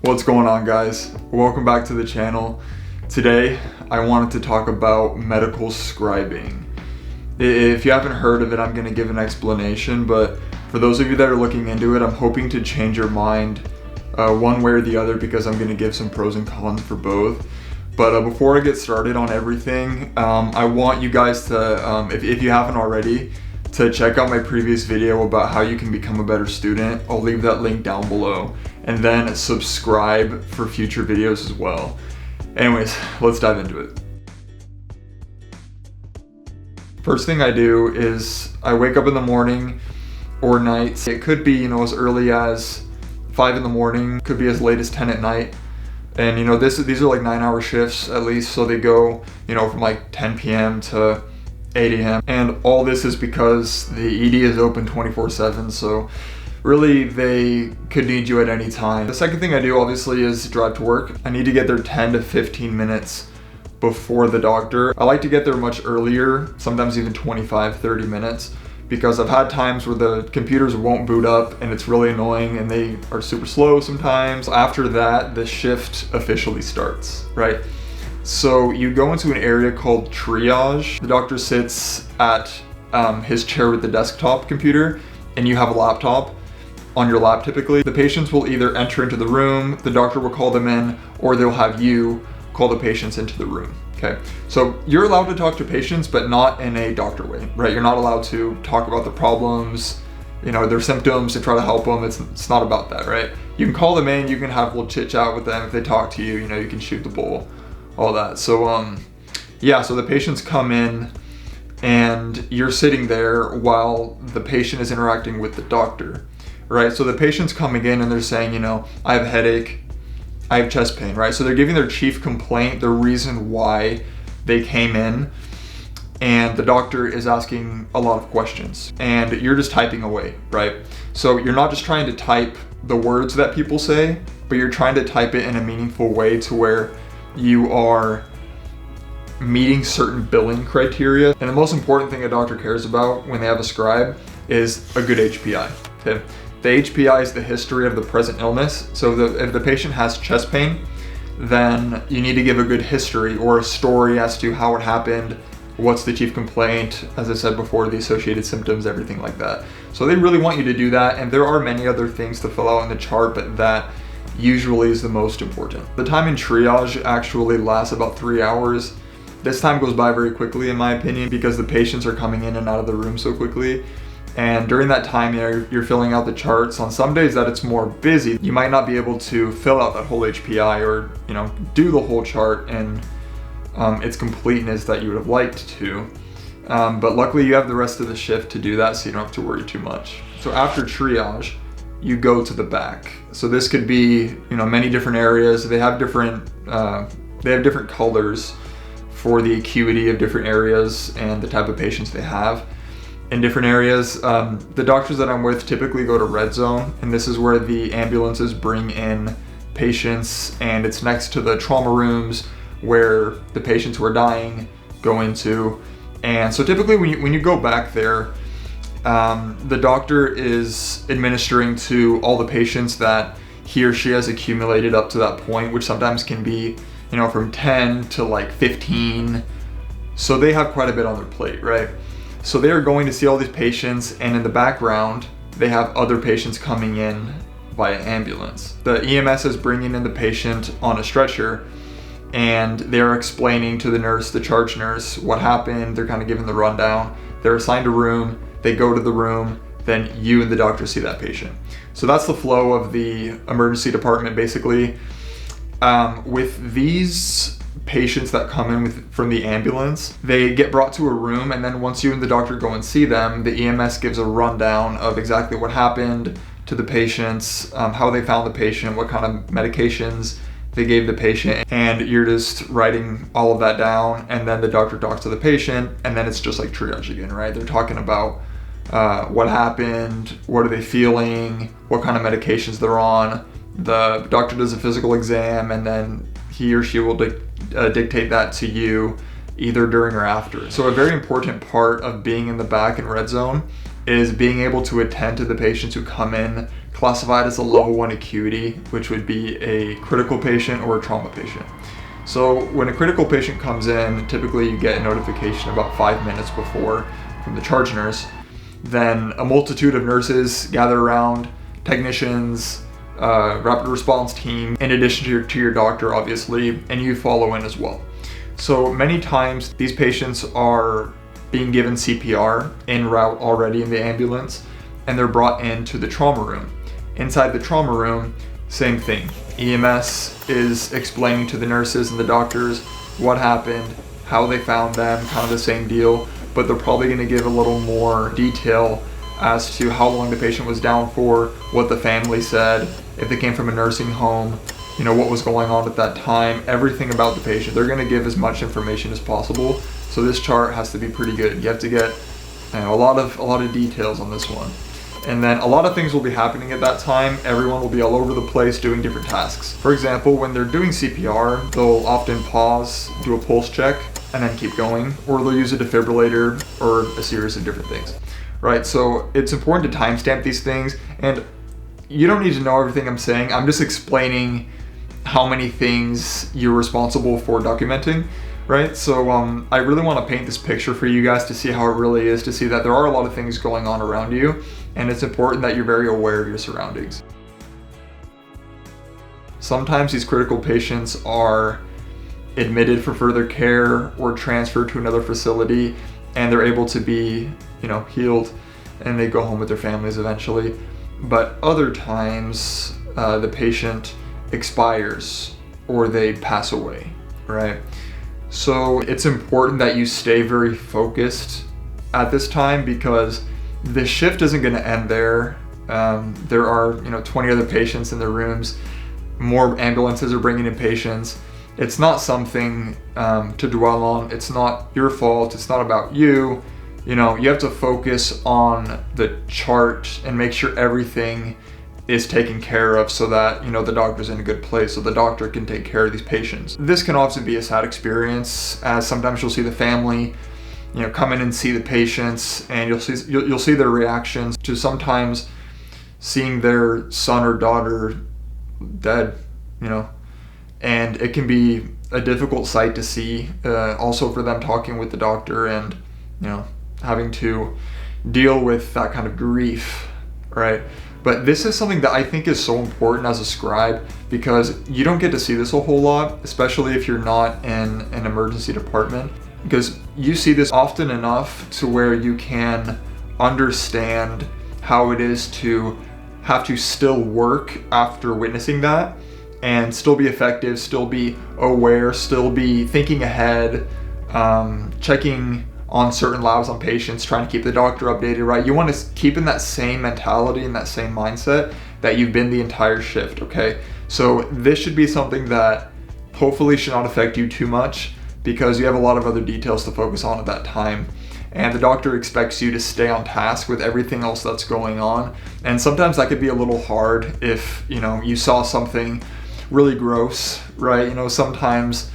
What's going on, guys? Welcome back to the channel. Today I wanted to talk about medical scribing. If you haven't heard of it, I'm going to give an explanation, but for those of you that are looking into it, I'm hoping to change your mind one way or the other, because I'm going to give some pros and cons for both. But before I get started on everything, I want you guys to, if you haven't already, to check out my previous video about how you can become a better student. I'll leave that link down below, and then subscribe for future videos as well. Anyways, let's dive into it. First thing I do is I wake up in the morning or night. It could be, as early as 5 in the morning, could be as late as 10 at night. And these are like 9-hour shifts at least, so they go, from like 10 p.m. to 8 a.m. And all this is because the ED is open 24/7, so really they could need you at any time. The second thing I do obviously is drive to work. I need to get there 10 to 15 minutes before the doctor. I like to get there much earlier, sometimes even 25, 30 minutes, because I've had times where the computers won't boot up and it's really annoying and they are super slow sometimes. After that, the shift officially starts, right? So you go into an area called triage. The doctor sits at his chair with the desktop computer, and you have a laptop on your lap typically. The patients will either enter into the room, the doctor will call them in, or they'll have you call the patients into the room, okay? So you're allowed to talk to patients, but not in a doctor way, right? You're not allowed to talk about the problems, their symptoms, to try to help them. It's not about that, right? You can call them in, you can have a little chit chat with them. If they talk to you, you can shoot the bull, all that. So so the patients come in and you're sitting there while the patient is interacting with the doctor, right? So the patient's coming in and they're saying, I have a headache, I have chest pain, right? So they're giving their chief complaint, the reason why they came in, and the doctor is asking a lot of questions and you're just typing away, right? So you're not just trying to type the words that people say, but you're trying to type it in a meaningful way to where you are meeting certain billing criteria. And the most important thing a doctor cares about when they have a scribe is a good HPI, okay? The HPI is the history of the present illness. So if the patient has chest pain, then you need to give a good history or a story as to how it happened, what's the chief complaint, as I said before, the associated symptoms, everything like that. So they really want you to do that, and there are many other things to fill out in the chart, but that usually is the most important. The time in triage actually lasts about 3 hours. This time goes by very quickly in my opinion, because the patients are coming in and out of the room so quickly. And during that time, you're filling out the charts. On some days that it's more busy, you might not be able to fill out that whole HPI or do the whole chart in its completeness that you would have liked to. But luckily you have the rest of the shift to do that, so you don't have to worry too much. So after triage, you go to the back. So this could be many different areas. They have different colors for the acuity of different areas and the type of patients they have in different areas. The doctors that I'm with typically go to red zone, and this is where the ambulances bring in patients, and it's next to the trauma rooms where the patients who are dying go into. And so typically when you go back there, the doctor is administering to all the patients that he or she has accumulated up to that point, which sometimes can be, from 10 to like 15. So they have quite a bit on their plate, right? So they are going to see all these patients, and in the background, they have other patients coming in via ambulance. The EMS is bringing in the patient on a stretcher, and they're explaining to the nurse, the charge nurse, what happened. They're kind of giving the rundown. They're assigned a room. They go to the room, then you and the doctor see that patient. So that's the flow of the emergency department, basically. With these patients that come in from the ambulance, they get brought to a room, and then once you and the doctor go and see them, the EMS gives a rundown of exactly what happened to the patients, how they found the patient, what kind of medications they gave the patient, and you're just writing all of that down, and then the doctor talks to the patient, and then it's just like triage again, right? They're talking about what happened, what are they feeling, what kind of medications they're on. The doctor does a physical exam, and then he or she will dictate that to you either during or after. So a very important part of being in the back in red zone is being able to attend to the patients who come in classified as a level 1 acuity, which would be a critical patient or a trauma patient. So when a critical patient comes in, typically you get a notification about 5 minutes before from the charge nurse. Then a multitude of nurses gather around, technicians, rapid response team, in addition to your doctor, obviously, and you follow in as well. So many times these patients are being given CPR en route already in the ambulance, and they're brought into the trauma room. Inside the trauma room, same thing. EMS is explaining to the nurses and the doctors what happened, how they found them, kind of the same deal, but they're probably going to give a little more detail as to how long the patient was down for, what the family said, if they came from a nursing home, you know, what was going on at that time, everything about the patient. They're going to give as much information as possible. So this chart has to be pretty good. You have to get, you know, a lot of details on this one. And then a lot of things will be happening at that time. Everyone will be all over the place doing different tasks. For example, when they're doing CPR, they'll often pause, do a pulse check, and then keep going, or they'll use a defibrillator or a series of different things, right? So it's important to timestamp these things, and you don't need to know everything I'm saying. I'm just explaining how many things you're responsible for documenting, right? So I really want to paint this picture for you guys to see how it really is, to see that there are a lot of things going on around you, and it's important that you're very aware of your surroundings. Sometimes these critical patients are admitted for further care or transferred to another facility, and they're able to be, you know, healed, and they go home with their families eventually. But other times the patient expires or they pass away, right? So it's important that you stay very focused at this time, because the shift isn't going to end there. There are, 20 other patients in the rooms. More ambulances are bringing in patients. It's not something to dwell on. It's not your fault. It's not about you. You have to focus on the chart and make sure everything is taken care of, so that the doctor's in a good place, so the doctor can take care of these patients. This can often be a sad experience, as sometimes you'll see the family come in and see the patients, and you'll see their reactions to sometimes seeing their son or daughter dead, and it can be a difficult sight to see, also for them talking with the doctor and having to deal with that kind of grief, right? But this is something that I think is so important as a scribe, because you don't get to see this a whole lot, especially if you're not in an emergency department, because you see this often enough to where you can understand how it is to have to still work after witnessing that and still be effective, still be aware, still be thinking ahead, checking on certain labs on patients, trying to keep the doctor updated, right? You want to keep in that same mentality and that same mindset that you've been the entire shift, okay? So this should be something that hopefully should not affect you too much, because you have a lot of other details to focus on at that time. And the doctor expects you to stay on task with everything else that's going on. And sometimes that could be a little hard if, you saw something really gross, right? Sometimes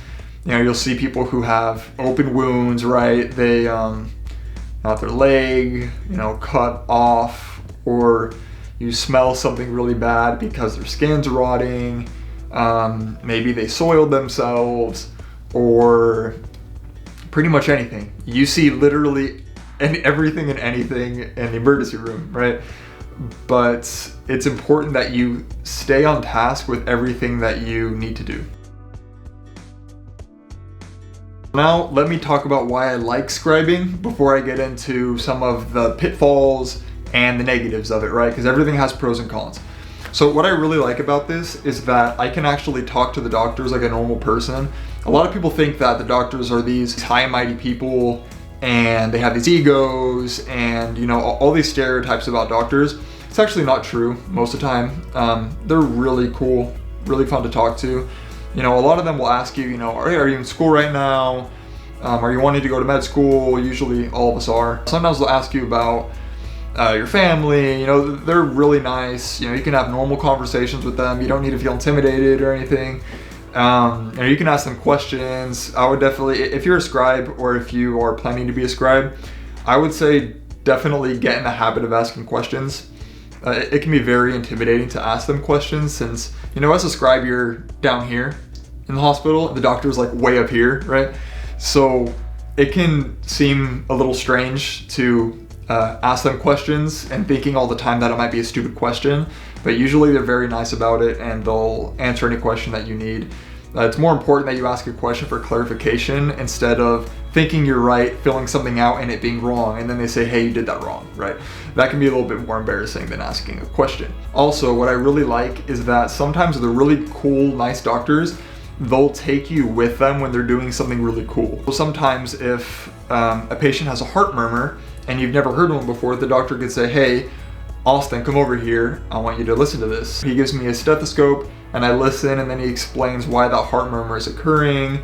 you'll see people who have open wounds, right? They got their leg, cut off, or you smell something really bad because their skin's rotting. Maybe they soiled themselves, or pretty much anything. You see literally everything and anything in the emergency room, right? But it's important that you stay on task with everything that you need to do. Now, let me talk about why I like scribing before I get into some of the pitfalls and the negatives of it, right? Because everything has pros and cons. So what I really like about this is that I can actually talk to the doctors like a normal person. A lot of people think that the doctors are these high and mighty people and they have these egos and all these stereotypes about doctors. It's actually not true most of the time. They're really cool, really fun to talk to. A lot of them will ask you, are you in school right now? Are you wanting to go to med school? Usually all of us are. Sometimes they'll ask you about your family. They're really nice. You can have normal conversations with them. You don't need to feel intimidated or anything. You can ask them questions. I would definitely, if you're a scribe or if you are planning to be a scribe, I would say definitely get in the habit of asking questions. it can be very intimidating to ask them questions since, you know, as a scribe, you're down here in the hospital, and the doctor's like way up here, right? So it can seem a little strange to ask them questions and thinking all the time that it might be a stupid question, but usually they're very nice about it and they'll answer any question that you need. It's more important that you ask a question for clarification instead of thinking you're right, filling something out and it being wrong, and then they say, hey, you did that wrong, right? That can be a little bit more embarrassing than asking a question. Also, what I really like is that sometimes the really cool, nice doctors, they'll take you with them when they're doing something really cool. So sometimes if a patient has a heart murmur and you've never heard one before, the doctor could say, hey, Austin, come over here. I want you to listen to this. He gives me a stethoscope and I listen, and then he explains why that heart murmur is occurring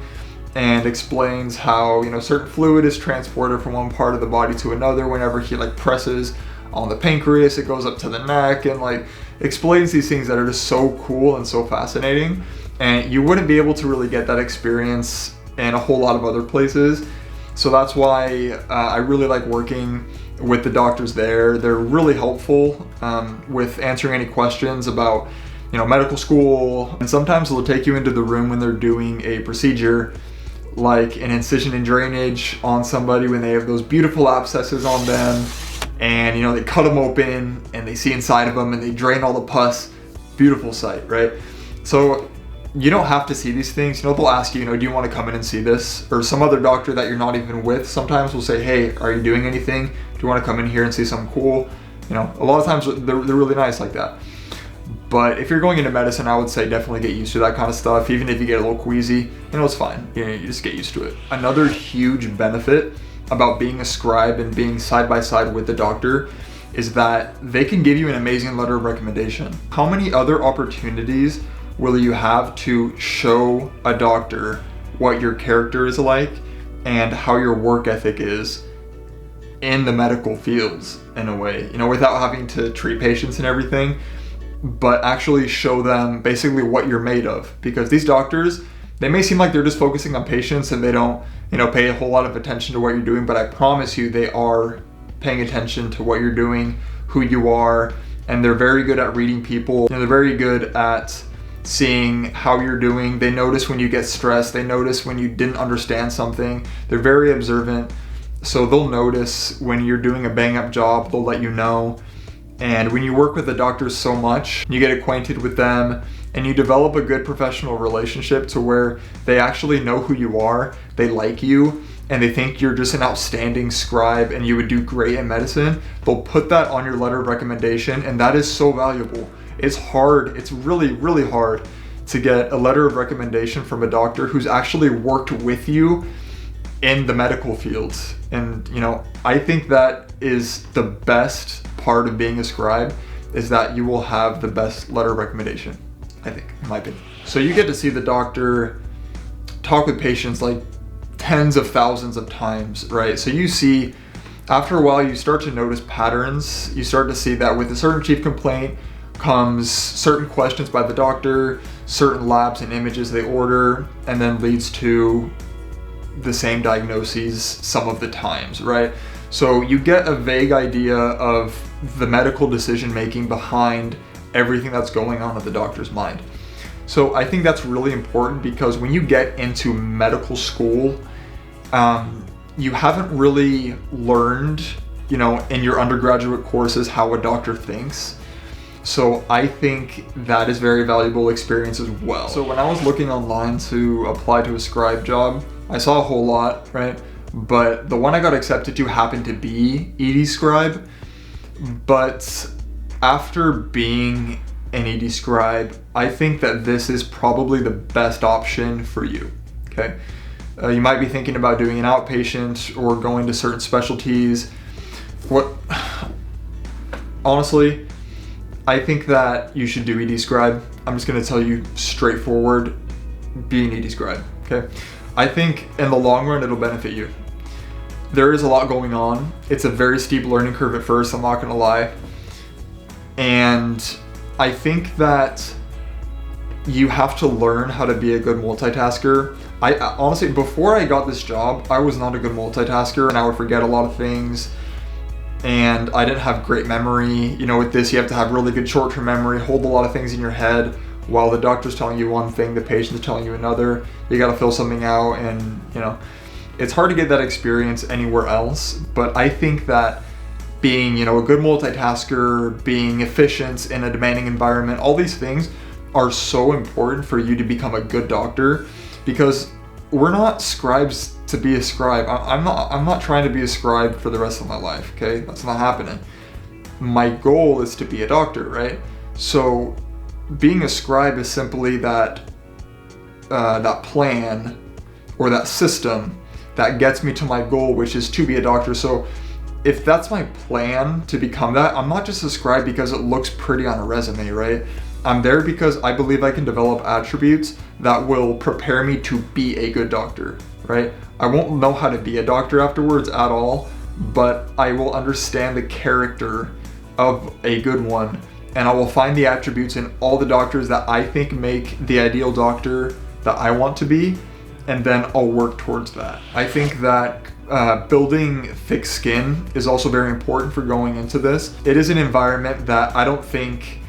and explains how, you know, certain fluid is transported from one part of the body to another. Whenever he like presses on the pancreas, it goes up to the neck, and like explains these things that are just so cool and so fascinating. And you wouldn't be able to really get that experience in a whole lot of other places. So that's why I really like working with the doctors there. They're really helpful with answering any questions about, you know, medical school. And sometimes they'll take you into the room when they're doing a procedure, like an incision and drainage on somebody when they have those beautiful abscesses on them. And, you know, they cut them open and they see inside of them and they drain all the pus. Beautiful sight, right? So you don't have to see these things. You know, they'll ask you, you know, do you want to come in and see this? Or some other doctor that you're not even with sometimes will say, hey, are you doing anything? Do you want to come in here and see something cool? You know, a lot of times they're really nice like that. But if you're going into medicine, I would say definitely get used to that kind of stuff. Even if you get a little queasy, you know, it's fine. You just get used to it. Another huge benefit about being a scribe and being side by side with the doctor is that they can give you an amazing letter of recommendation. How many other opportunities will you have to show a doctor what your character is like and how your work ethic is in the medical fields in a way, you know, without having to treat patients and everything, but actually show them basically what you're made of? Because these doctors, they may seem like they're just focusing on patients and they don't, you know, pay a whole lot of attention to what you're doing, but I promise you they are paying attention to what you're doing, who you are, and they're very good at reading people. You know, they're very good at seeing how you're doing. They notice when you get stressed. They notice when you didn't understand something. They're very observant. So they'll notice when you're doing a bang up job, they'll let you know. And when you work with the doctors so much, you get acquainted with them and you develop a good professional relationship to where they actually know who you are, they like you, and they think you're just an outstanding scribe and you would do great in medicine. They'll put that on your letter of recommendation, and that is so valuable. It's hard, it's really, really hard to get a letter of recommendation from a doctor who's actually worked with you in the medical fields. And, you know, I think that is the best part of being a scribe, is that you will have the best letter of recommendation, I think, in my opinion. So you get to see the doctor talk with patients like tens of thousands of times, right? So you see, after a while, you start to notice patterns. You start to see that with a certain chief complaint comes certain questions by the doctor, certain labs and images they order, and then leads to the same diagnoses some of the times, right? So you get a vague idea of the medical decision making behind everything that's going on at the doctor's mind. So I think that's really important, because when you get into medical school, you haven't really learned, you know, in your undergraduate courses how a doctor thinks. So I think that is very valuable experience as well. So when I was looking online to apply to a scribe job, I saw a whole lot, right? But the one I got accepted to happened to be ED scribe. But after being an ED scribe, I think that this is probably the best option for you, okay? You might be thinking about doing an outpatient or going to certain specialties. Honestly, I think that you should do ED scribe. I'm just gonna tell you straightforward, be an ED scribe, okay? I think in the long run, it'll benefit you. There is a lot going on. It's a very steep learning curve at first, I'm not gonna lie. And I think that you have to learn how to be a good multitasker. I honestly, before I got this job, I was not a good multitasker and I would forget a lot of things. and I didn't have great memory. You know, with this, you have to have really good short-term memory, hold a lot of things in your head. While the doctor's telling you one thing, the patient's telling you another. You got to fill something out, and you know, it's hard to get that experience anywhere else. But I think that being, you know, a good multitasker, being efficient in a demanding environment, all these things are so important for you to become a good doctor, because we're not scribes to be a scribe. I'm not trying to be a scribe for the rest of my life, okay? That's not happening. My goal is to be a doctor, right? So being a scribe is simply that plan or that system that gets me to my goal, which is to be a doctor. So if that's my plan to become that, I'm not just a scribe because it looks pretty on a resume, right? I'm there because I believe I can develop attributes that will prepare me to be a good doctor, right? I won't know how to be a doctor afterwards at all, but I will understand the character of a good one, and I will find the attributes in all the doctors that I think make the ideal doctor that I want to be, and then I'll work towards that. I think that building thick skin is also very important for going into this. It is an environment that I don't think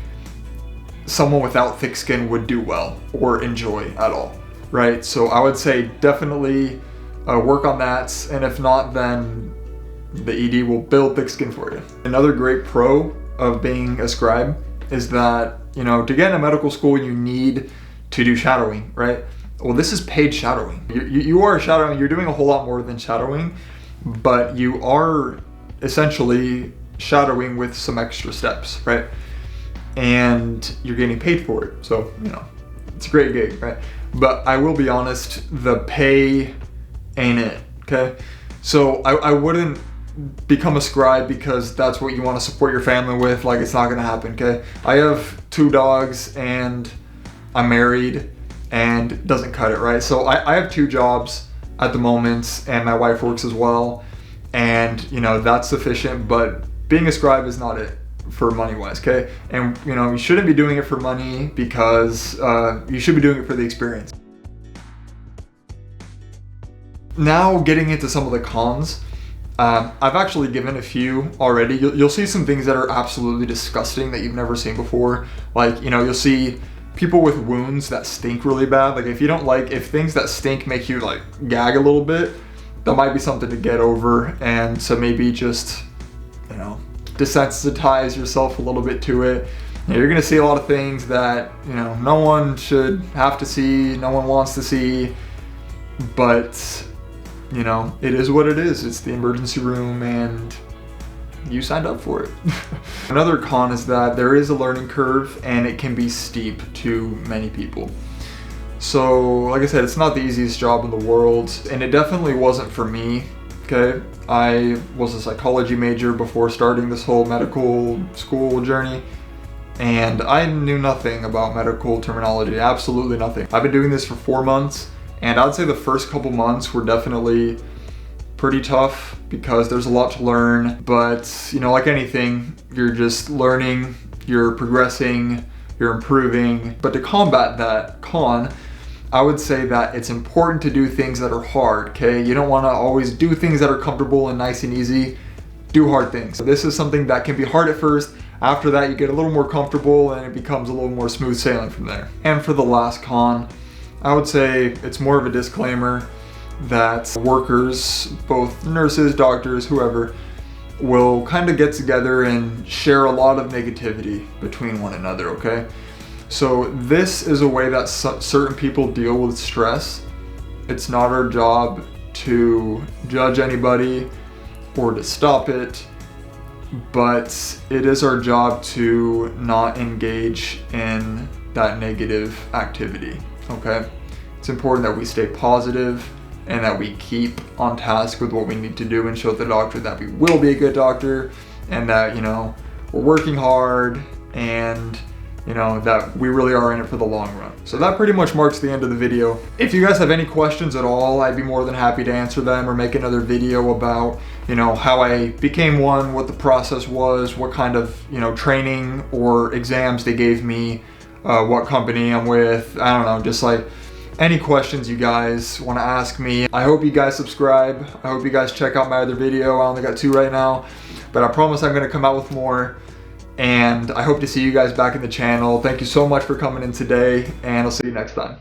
someone without thick skin would do well or enjoy at all, right? So I would say definitely work on that, and if not, then the ED will build thick skin for you. Another great pro of being a scribe is that, you know, to get into medical school, you need to do shadowing, right? Well, this is paid shadowing. You are shadowing, you're doing a whole lot more than shadowing, but you are essentially shadowing with some extra steps, right? And you're getting paid for it. So, you know, it's a great gig, right? But I will be honest, the pay ain't it, okay? So I wouldn't become a scribe because that's what you want to support your family with. Like, it's not gonna happen, okay? I have 2 dogs and I'm married, and it doesn't cut it, right? So I have 2 jobs at the moment, and my wife works as well, and you know, that's sufficient, but being a scribe is not it for money wise, okay? And you know, you shouldn't be doing it for money, because you should be doing it for the experience. Now getting into some of the cons, I've actually given a few already. You'll see some things that are absolutely disgusting that you've never seen before. Like, you know, you'll see people with wounds that stink really bad. Like, if things that stink make you like gag a little bit, that might be something to get over, and so maybe just, you know, desensitize yourself a little bit to it. You know, you're gonna see a lot of things that, you know, no one should have to see, no one wants to see, but you know, it is what it is. It's the emergency room, and you signed up for it. Another con is that there is a learning curve, and it can be steep to many people. So, like I said, it's not the easiest job in the world, and it definitely wasn't for me, okay? I was a psychology major before starting this whole medical school journey, and I knew nothing about medical terminology, absolutely nothing. I've been doing this for 4 months, and I'd say the first couple months were definitely pretty tough because there's a lot to learn, but you know, like anything, you're just learning, you're progressing, you're improving. But to combat that con, I would say that it's important to do things that are hard, okay? You don't want to always do things that are comfortable and nice and easy. Do hard things. So this is something that can be hard at first. After that, you get a little more comfortable, and it becomes a little more smooth sailing from there. And for the last con, I would say it's more of a disclaimer that workers, both nurses, doctors, whoever, will kind of get together and share a lot of negativity between one another, okay? So this is a way that certain people deal with stress. It's not our job to judge anybody or to stop it, but it is our job to not engage in that negative activity, okay? It's important that we stay positive and that we keep on task with what we need to do and show the doctor that we will be a good doctor, and that, you know, we're working hard, and you know, that we really are in it for the long run. So that pretty much marks the end of the video. If you guys have any questions at all, I'd be more than happy to answer them or make another video about, you know, how I became one, what the process was, what kind of, you know, training or exams they gave me, what company I'm with, I don't know, just like any questions you guys want to ask me. I hope you guys subscribe. I hope you guys check out my other video. I only got 2 right now. but I promise I'm going to come out with more. And I hope to see you guys back in the channel. Thank you so much for coming in today, and I'll see you next time.